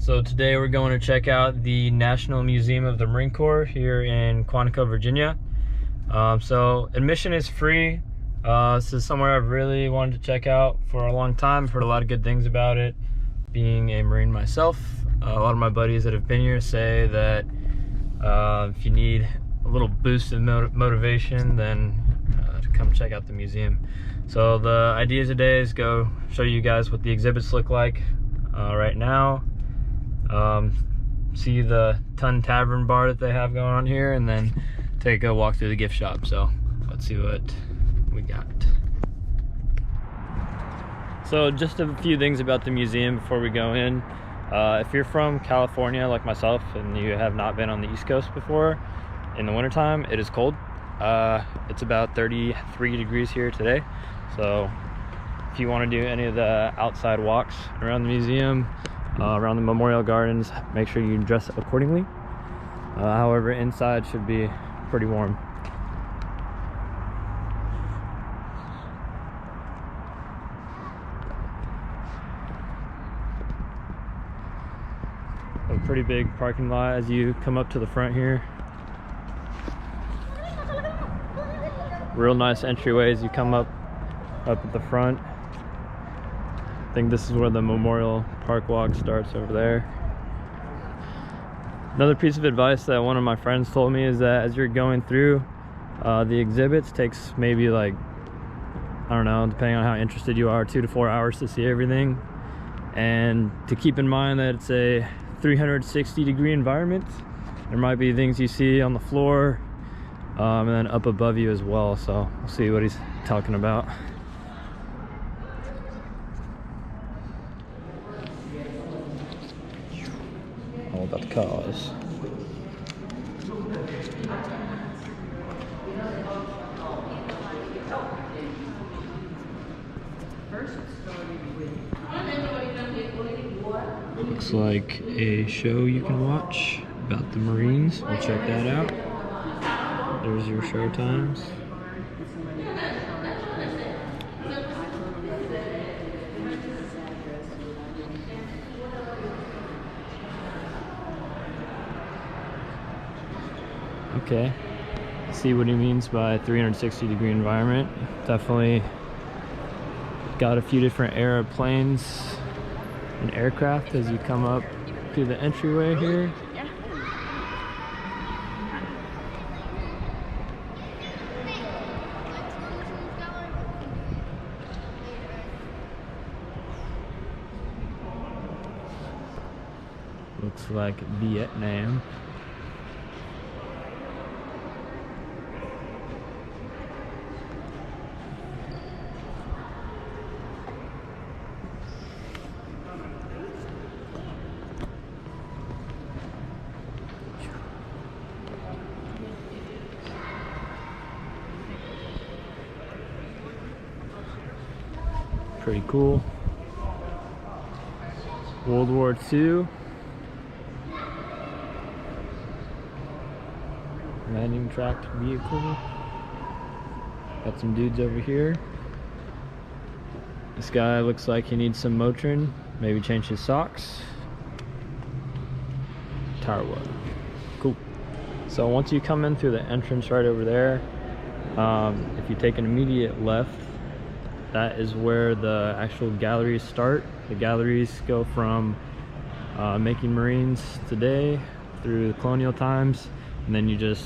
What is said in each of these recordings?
So today we're going to check out the National Museum of the Marine Corps here in Quantico, Virginia. So admission is free. This is somewhere I've really wanted to check out for a long time. I've heard a lot of good things about it. Being a Marine myself, a lot of my buddies that have been here say that if you need a little boost of motivation, then to come check out the museum. So the idea today is go show you guys what the exhibits look like right now. See the Tun Tavern bar that they have going on here, and then take a walk through the gift shop. So let's see what we got. So just a few things about the museum before we go in. If you're from California like myself and you have not been on the East Coast before, in the wintertime it is cold. It's about 33 degrees here today. So if you want to do any of the outside walks around the museum, around the memorial gardens, make sure you dress accordingly. However, inside should be pretty warm. A pretty big parking lot as you come up to the front here. Real nice entryway as you come up at the front. I think this is where the Memorial Park walk starts over there. Another piece of advice that one of my friends told me is that as you're going through the exhibits, takes maybe like, I don't know, depending on how interested you are, 2 to 4 hours to see everything. And to keep in mind that it's a 360-degree environment. There might be things you see on the floor and then up above you as well. So we'll see what he's talking about. All about the cause. Looks like a show you can watch about the Marines. We'll check that out. There's your show times. Okay, see what he means by 360-degree environment. Definitely got a few different airplanes and aircraft as you come up through the entryway here. Looks like Vietnam. Pretty cool. World War II. Landing tracked vehicle. Got some dudes over here. This guy looks like he needs some Motrin. Maybe change his socks. Tower wood. Cool. So once you come in through the entrance right over there, if you take an immediate left, that is where the actual galleries start. The galleries go from making Marines today through the colonial times, and then you just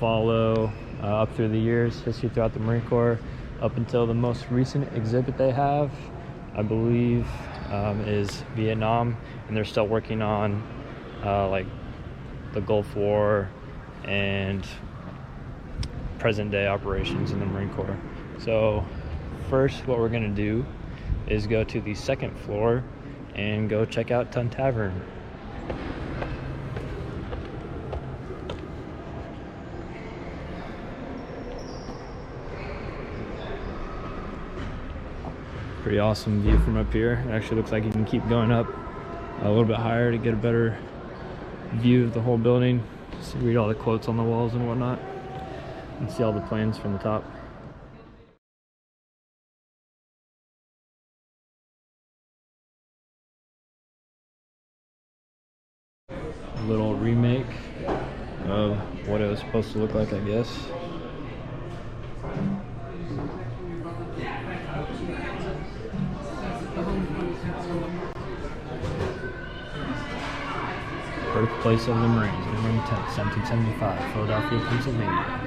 follow up through the years, history throughout the Marine Corps, up until the most recent exhibit they have, I believe, is Vietnam, and they're still working on like the Gulf War and present day operations in the Marine Corps. So first, what we're gonna do is go to the second floor and go check out Tun Tavern. Pretty awesome view from up here. It actually looks like you can keep going up a little bit higher to get a better view of the whole building. Just read all the quotes on the walls and whatnot, and see all the plans from the top. little remake of what it was supposed to look like, I guess. Birthplace of the Marines, November 10th, 1775, Philadelphia, Pennsylvania.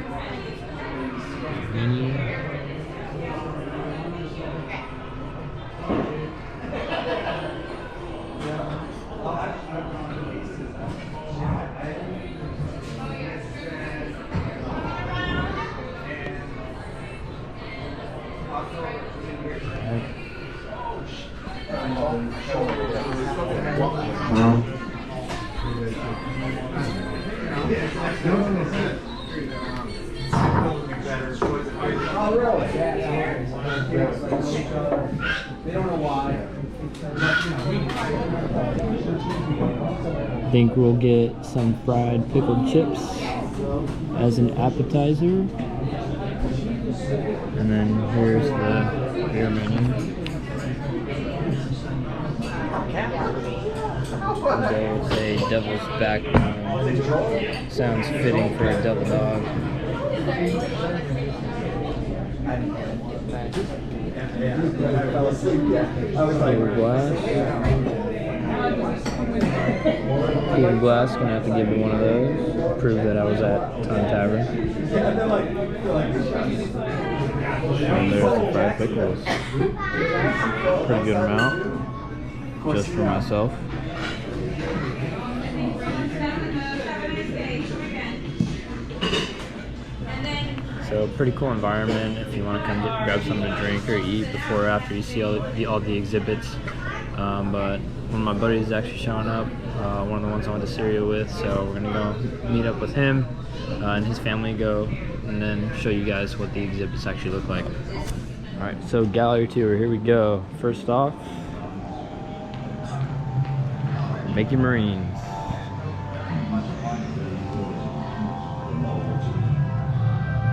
I think we'll get some fried pickled chips as an appetizer. And then here's the beer menu. There's a devil's backbone. Sounds fitting for a devil dog. Clear glass, gonna have to give me one of those. Prove that I was at Tun Tavern. And there's the fried pickles. Pretty good amount, just for myself. So pretty cool environment if you want to come grab something to drink or eat before or after you see all the exhibits. But one of my buddies is actually showing up, one of the ones I went to Syria with, so we're gonna go meet up with him and his family, go and then show you guys what the exhibits actually look like. Alright, so gallery tour, here we go. First off, Making Marines.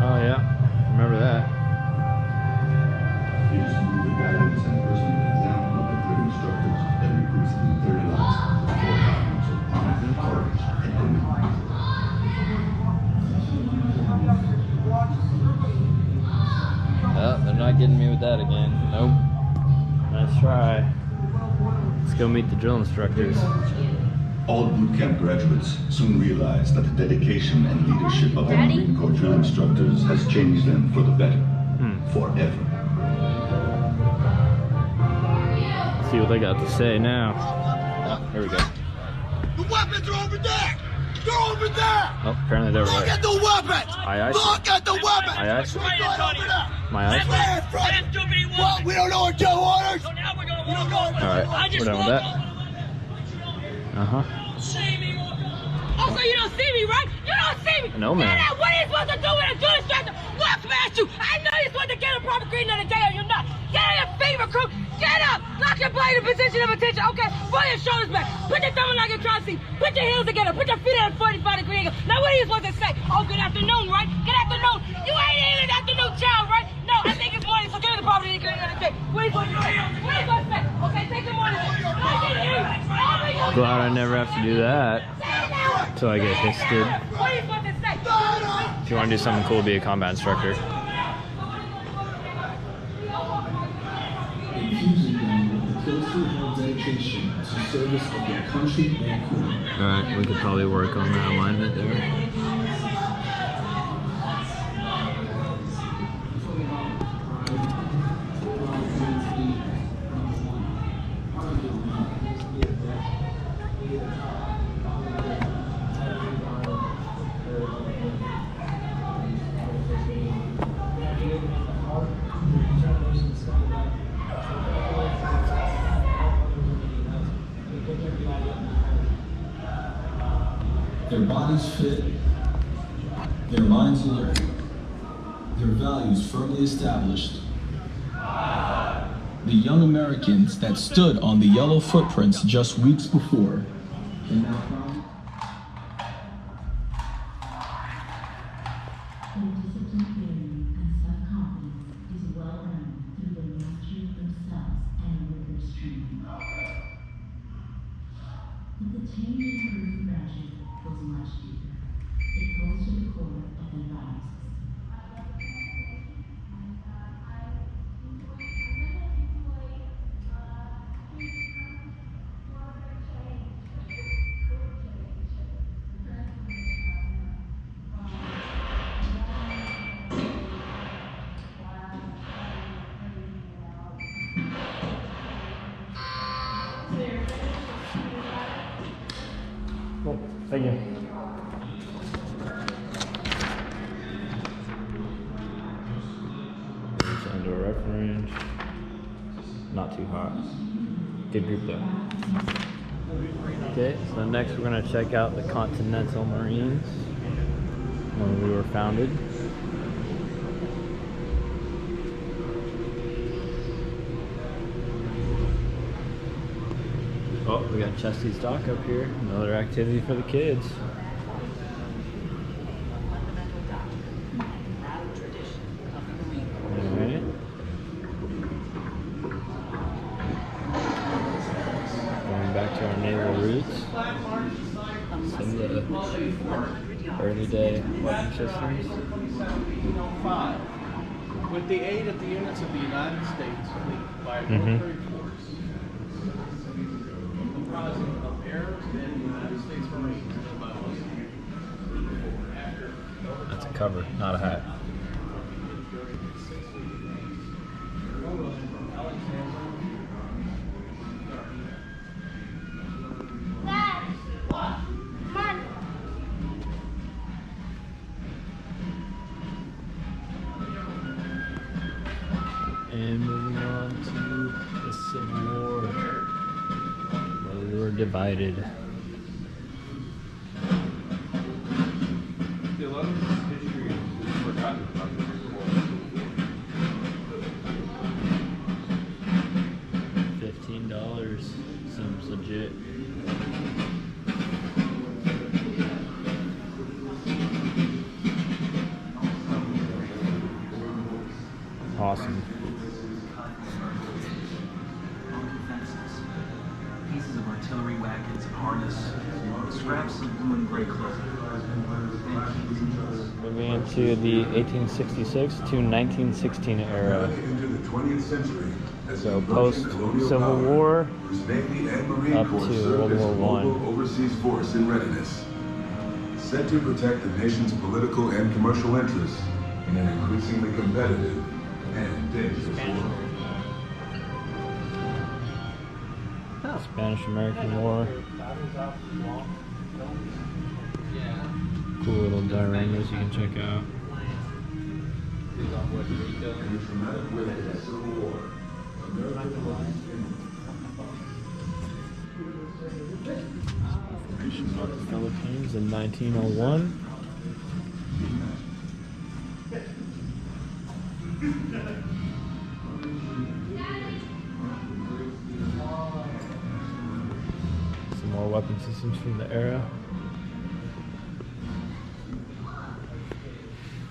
Oh yeah, remember that. Oh, they're not getting me with that again. Nope. Nice try. Let's go meet the drill instructors. All boot camp graduates soon realized that the dedication and leadership of the Marine Corps drill instructors has changed them for the better. Forever. Let's see what they got to say now. Oh, here we go. The weapons are over there! They're over there! Oh, apparently they were right. Look at the weapons! Aye, aye. Look at the weapons! Aye, aye. My eyes. What? We don't know our job orders? So now we're gonna walk over. Alright, we're done with that. Uh-huh. Oh, so you don't see me, right? You don't see me! No, man. Now, what are you supposed to do with a drill instructor? Walk past you! I know you're supposed to get a proper green on the day or you're not. Get on your feet, recruit! Get up! Lock your blade in position of attention, okay? Roll your shoulders back. Put your thumb in like you're trying to see. Put your heels together. Put your feet at a 45-degree angle. Now, what are you supposed to say? Oh, good afternoon, right? Good afternoon. You ain't even an afternoon child, right? No, I think it's morning, so give me the proper green on the day. What are you supposed to say? What are you supposed to say? Okay, take the morning. Glad I never have to do that until I get histed. What are you supposed to say? If you want to do something cool, be a combat instructor. Infusing them with the closely held dedication to service of their country and crew. Alright, we could probably work on that alignment there. Their bodies fit, their minds alert, their values firmly established. The young Americans that stood on the yellow footprints just weeks before. With the changing career badges Thank you. It's under rifle range. Not too hot. Good group though. Okay, so next we're gonna check out the Continental Marines when we were founded. Oh, we got Chesty's Dock up here. Another activity for the kids. Alright. Going back to our naval roots. Some of the early day weapon systems. With the aid of the units of the United States Fleet by a military force comprising of Arabs and United States Marines. That's a cover, not a hat. And moving on to the Civil War, where we were divided. The 11th history is forgotten about the $15 seems legit. Awesome. Pieces of artillery wagons and harness, scraps of blue and gray clothing. Moving into the 1866 to 1916 era. Into the 20th century, So post Civil War up to World War I. Overseas force in readiness, set to protect the nation's political and commercial interests in an increasingly competitive and dangerous world. Spanish-American War. Cool little dioramas you can check out. Formation of the Philippines in 1901. Some more weapon systems from the era.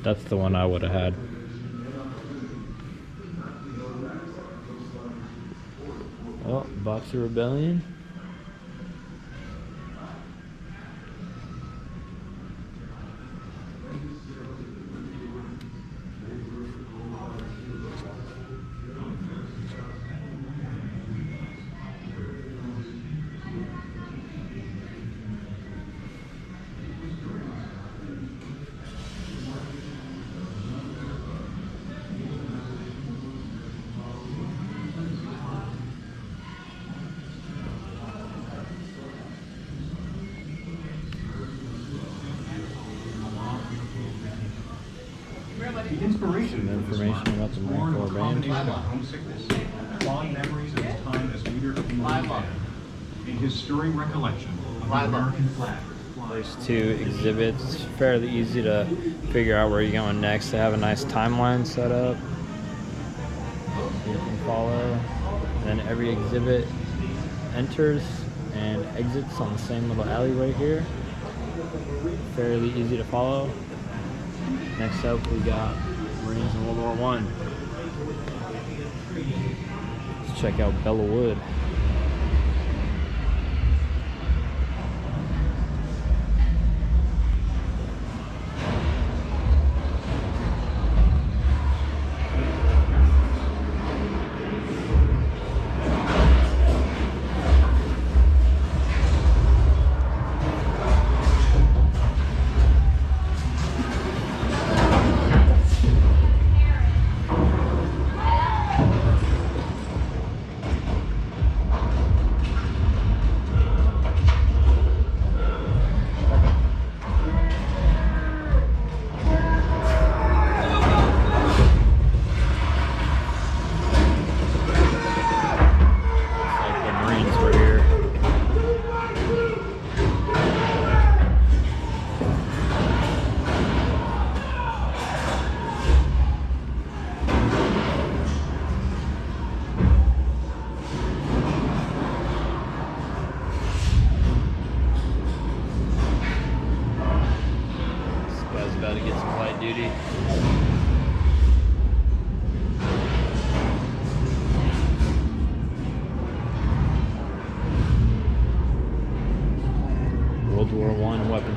That's the one I would have had. Oh, Boxer Rebellion. The inspiration Some information about the Marine Corps band. homesickness, fond memories of his time as leader of the Marine Band, in his stirring recollection of the American flag. There's two exhibits. Fairly easy to figure out where you're going next. They have a nice timeline set up. You can follow. And then every exhibit enters and exits on the same little alleyway here. Fairly easy to follow. Next up, we got Marines in World War I. Let's check out Bella Wood.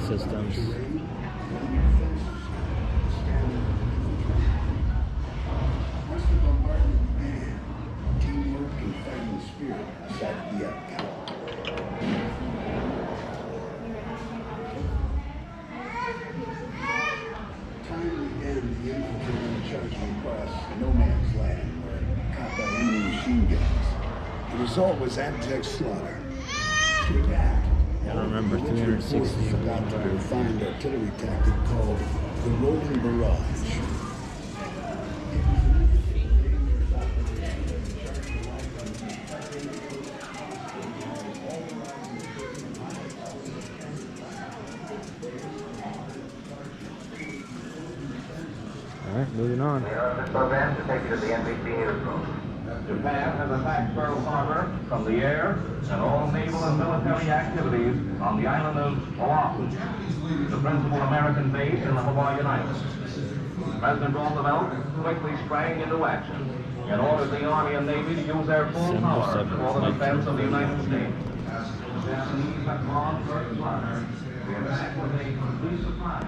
systems. Once the bombardment began, teamwork and fighting spirit decided the outcome. Time began the infantry charging across no man's land where caught by enemy machine guns. The result was abject slaughter. To that, I remember 360 forgot to refined artillery tactic called the rolling barrage. Alright, moving on. This program to take you to the NBC newsroom. Japan has attacked Pearl Harbor from the air and all naval and military activities on the island of Oahu, the principal American base in the Hawaiian Islands. President Roosevelt quickly sprang into action and ordered the Army and Navy to use their full power for the defense of the United States. The Japanese had gone first line. The attack was a complete surprise.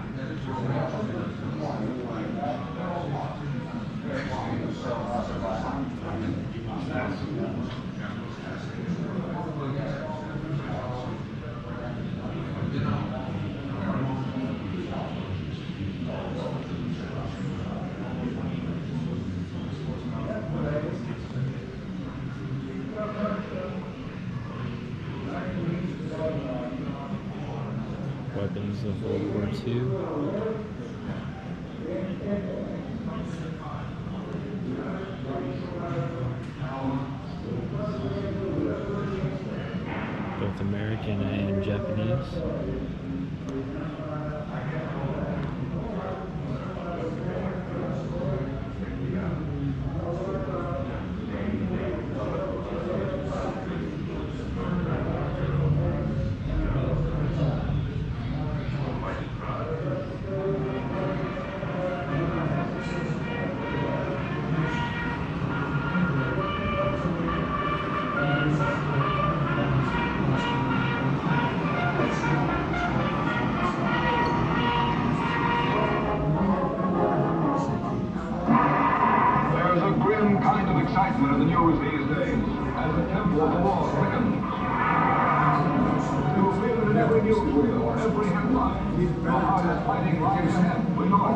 Weapons of World War II. Both American and Japanese. Excitement in the news these days as the tempo of the war quickens. You will feel it in every news reel, every headline. The hardest fighting lies ahead. We know and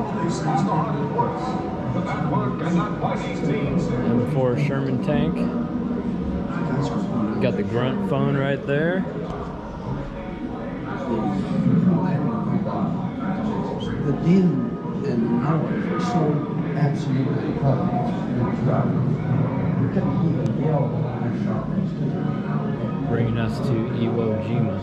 the hardest works. But that work and that fighting means M4 Sherman tank. Got the grunt phone right there. The din and noise were so absolutely perfect. We couldn't even yell when I shot next to them. Bringing us to Iwo Jima.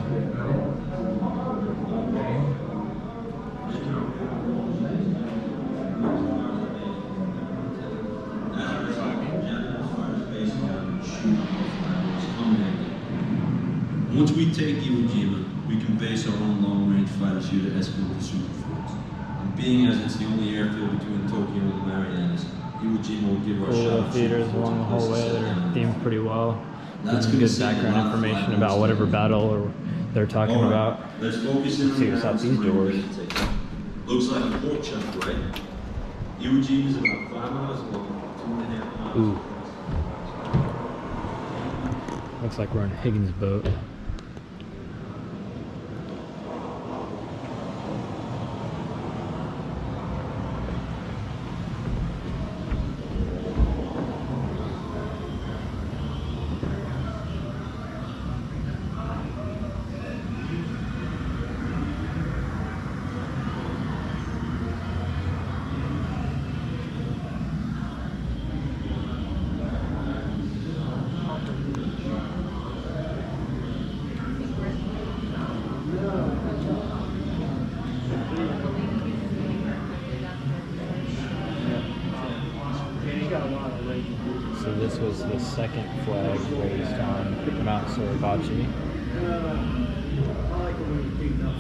Once we take Iwo Jima, we can base our own long-range fighters here to escort the super force. And being as it's the only airfield between Tokyo and the Marianas, Iwo Jima will give our Cool shot. theaters along the whole way. They're themed pretty well. Gives some good background information about whatever battle or they're talking about. Let's focus in on See what's out these doors. Looks like a pork chop, right? Iwo Jima is about 5 miles long, 2.5 miles. Ooh. Looks like we're on Higgins' boat. So this was the second flag raised on Mount Suribachi.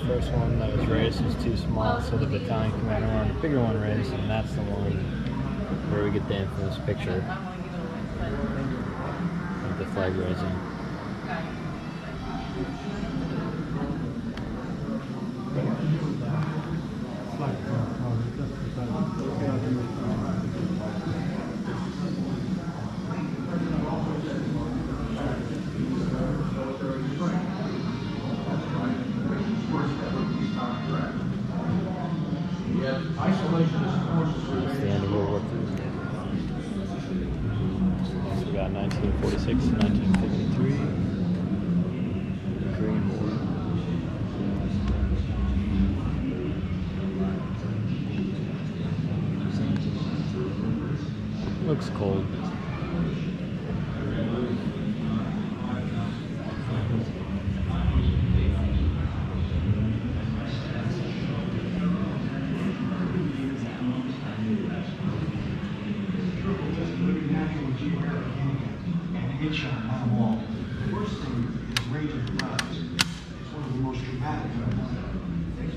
First one that was raised was too small, so the battalion commander wanted a bigger one raised, and that's the one where we get the infamous picture of the flag raising. That's the end of World War II. So we got 1946 to 1953. Green War. Looks cold.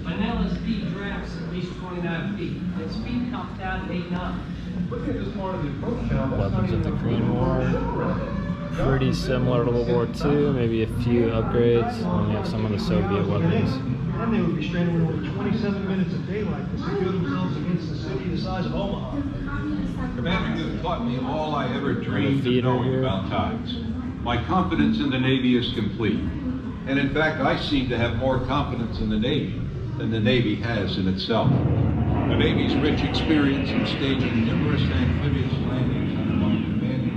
Vanilla speed drafts at least 29 feet. And speed comes down to 8 knots. Weapons of the Korean War. Pretty similar to World War II, maybe a few upgrades. And we have some of the Soviet weapons. And they would be stranded with over 27 minutes of daylight to secure themselves against the city the size of Omaha. Commander, you've taught me all I ever dreamed of knowing here. about tides. My confidence in the Navy is complete. And in fact, I seem to have more confidence in the Navy than the Navy has in itself. The Navy's rich experience in staging numerous amphibious landings under my commanding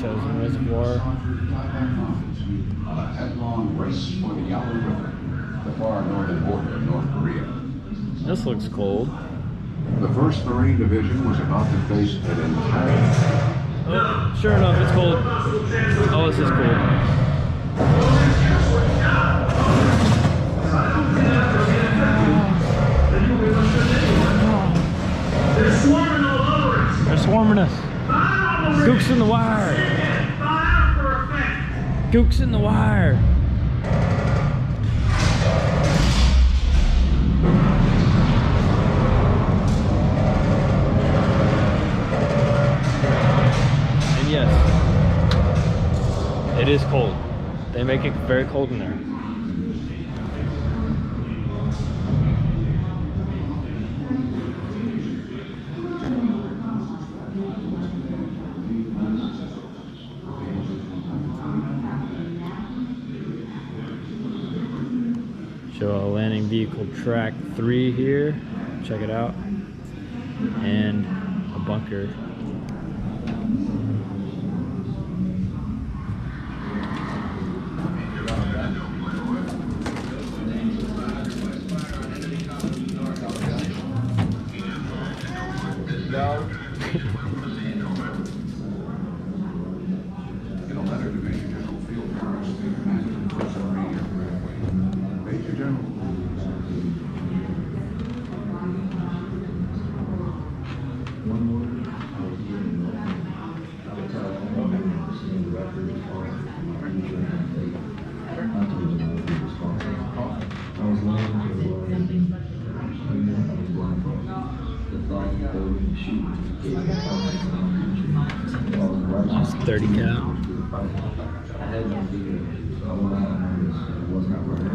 Chosen Reservoir. On a headlong race for the Yalu River, the far northern border of North Korea. This looks cold. The 1st Marine Division was about to face an entire... Oh, sure enough, it's cold. Oh, this is cool. They're swarming all over us. They're swarming us. Gooks in the wire. Gooks in the wire. And yes, it is cold. They make it very cold in there. Show a landing vehicle track 3 here. Check it out. And a bunker. In a letter to Major General Field Marshal, the commander of the submarine railway, Major General That's 30 cal.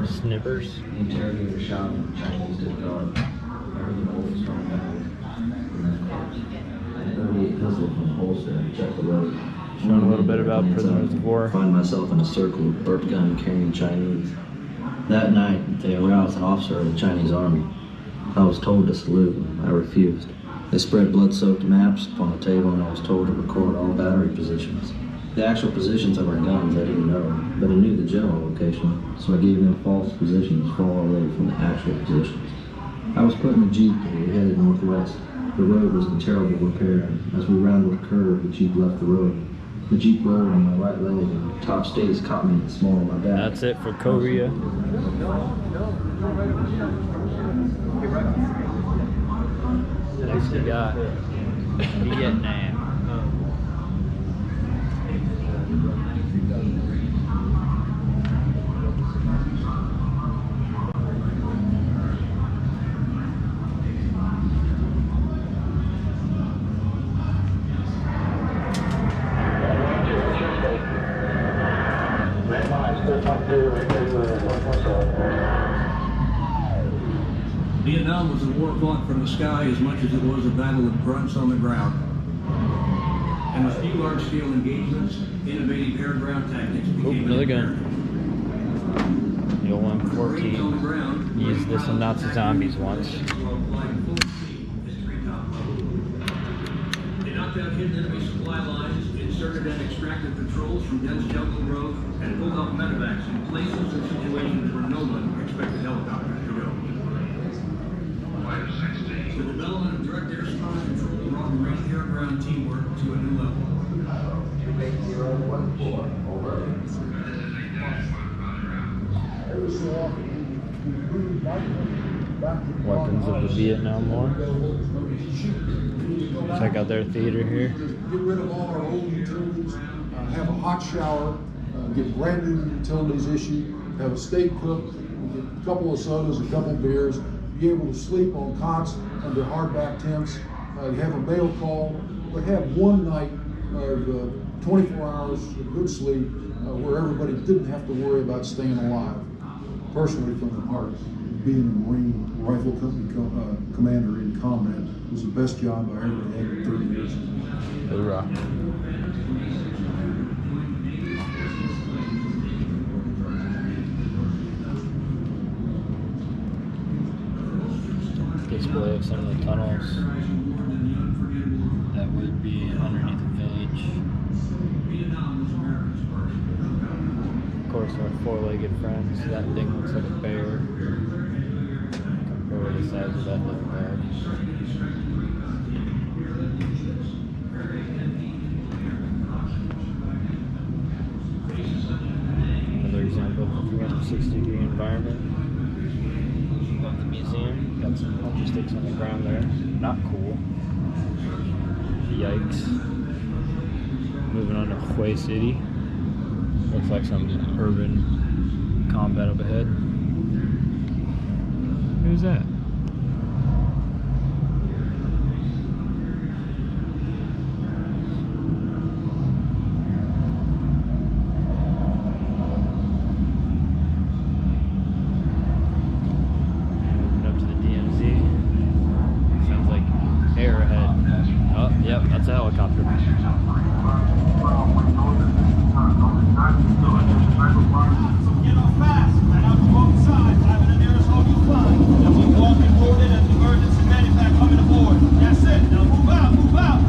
Snippers. Interrogator shot and Chinese did guard. I heard the bolt strong metal. And then corpse. 38 pistol from the holster. Check the load. Showing a little bit about prisoners of war. Find myself in a circle of burp gun carrying Chinese. That night, they aroused an officer of the Chinese army. I was told to salute. I refused. They spread blood-soaked maps upon the table, and I was told to record all battery positions. The actual positions of our guns I didn't know, but I knew the general location, so I gave them false positions far away from the actual positions. I was put in a Jeep and we headed northwest. The road was in terrible repair, and as we rounded a curve, the Jeep left the road. The Jeep rolled on my right leg, and the top stays caught me in the small of my back. That's it for Korea. Next we got Vietnam. Vietnam was a war fought from the sky as much as it was a battle of grunts on the ground. And with few large-scale engagements, innovative air-ground tactics became another gun. The old 114. Used this in Nazi zombies once. They knocked out hidden enemy supply lines, inserted and extracted patrols from dense jungle growth, and pulled off medevacs in places and situations where no one expected helicopters to go. The development of direct air support control brought Marine air-ground teamwork to a new level. Weapons of the Vietnam War. Check out their theater here. Get rid of all our old utilities, have a hot shower, get brand new utilities issued, have a steak cooked, get a couple of sodas, a couple of beers, be able to sleep on cots under hardback tents, you have a mail call, but have one night of 24 hours of good sleep where everybody didn't have to worry about staying alive. Personally, from the heart, being a Marine Rifle Company commander in combat was the best job I ever had in 30 years. Hoorah. Display of some of the tunnels that would be underneath the village. Of course, our four-legged friends. That thing looks like a bear compared to the size of that little dog. Another example of a 360-degree environment of the museum. Got some puncher sticks on the ground there. Not cool. Yikes. Moving on to Hue City. Looks like some urban combat up ahead. Who's that? Moving up to the DMZ. Sounds like air ahead. Oh, yep, that's a helicopter. Get off fast and out to both sides. I'm in the nearest hole you find. Now we walking wounded and the emergency medivac coming aboard. That's it. Now move out, move out.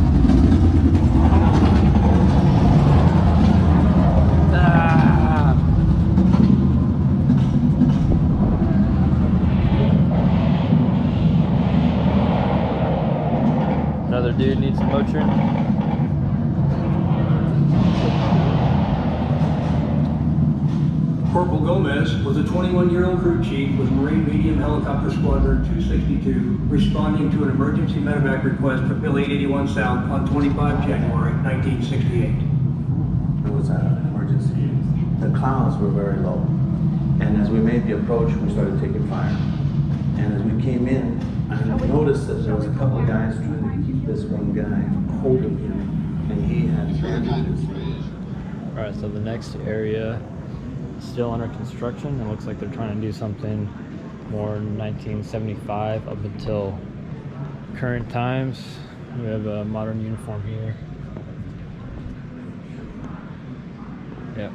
Another dude needs some Motrin. Corporal Gomez was a 21-year-old crew chief with Marine Medium Helicopter Squadron 262, responding to an emergency medevac request for Bill 881 South on 25 January 1968. It was an emergency. The clouds were very low, and as we made the approach, we started taking fire. And as we came in, I noticed that there was a couple of guys trying to keep this one guy holding him, and he had bandages. All right, so the next area still under construction. It looks like they're trying to do something more 1975 up until current times. We have a modern uniform here. Yep.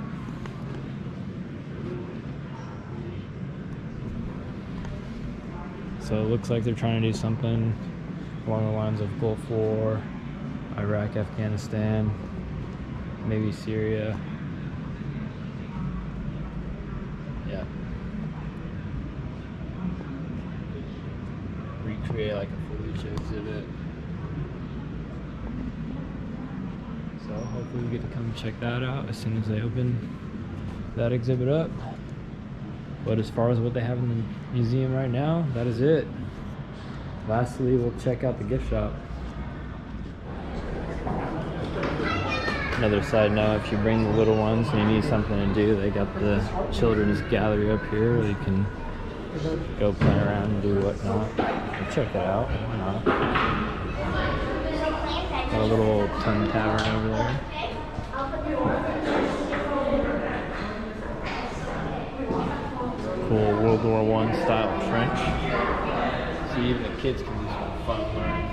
So it looks like they're trying to do something along the lines of Gulf War, Iraq, Afghanistan, maybe Syria. Yeah. Recreate like a Felicia exhibit. So hopefully we get to come check that out as soon as they open that exhibit up. But as far as what they have in the museum right now, that is it. Lastly, we'll check out the gift shop. Another side note, if you bring the little ones and you need something to do, they got the children's gallery up here where you can go play around and do whatnot. And check it out. Why not? Got a little Tun Tavern over there. World War I style trench. So even the kids can do some fun learning.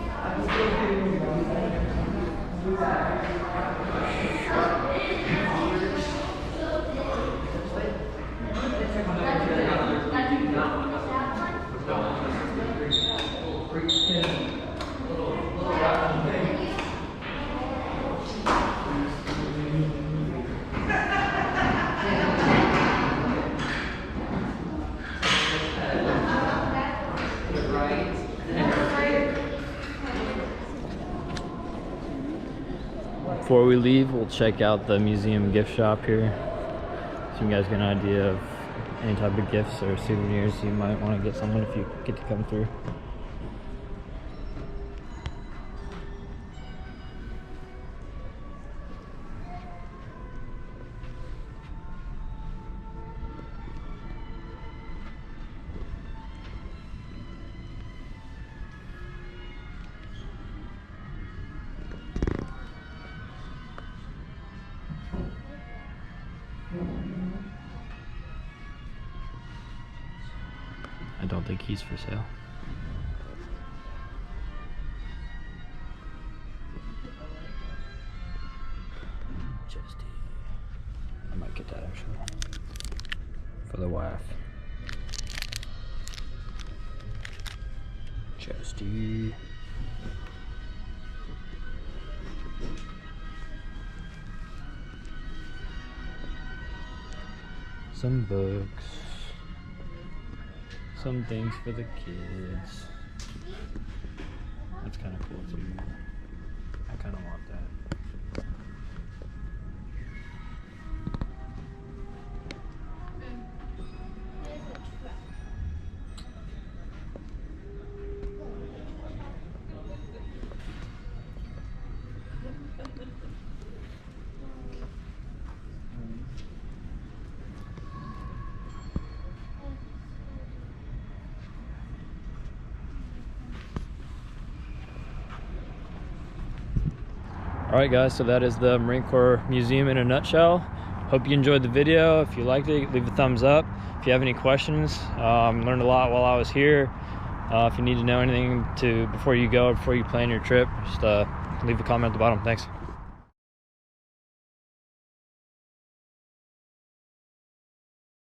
Before we leave, we'll check out the museum gift shop here, so you guys get an idea of any type of gifts or souvenirs you might want to get someone if you get to come through. I don't think he's for sale. I might get that actually for the wife. Chesty. Some books. Some things for the kids. That's kind of cool too. I kind of want that. Alright guys, so that is the Marine Corps Museum in a nutshell. Hope you enjoyed the video. If you liked it, leave a thumbs up. If you have any questions, learned a lot while I was here. If you need to know anything before you go, before you plan your trip, just leave a comment at the bottom. Thanks.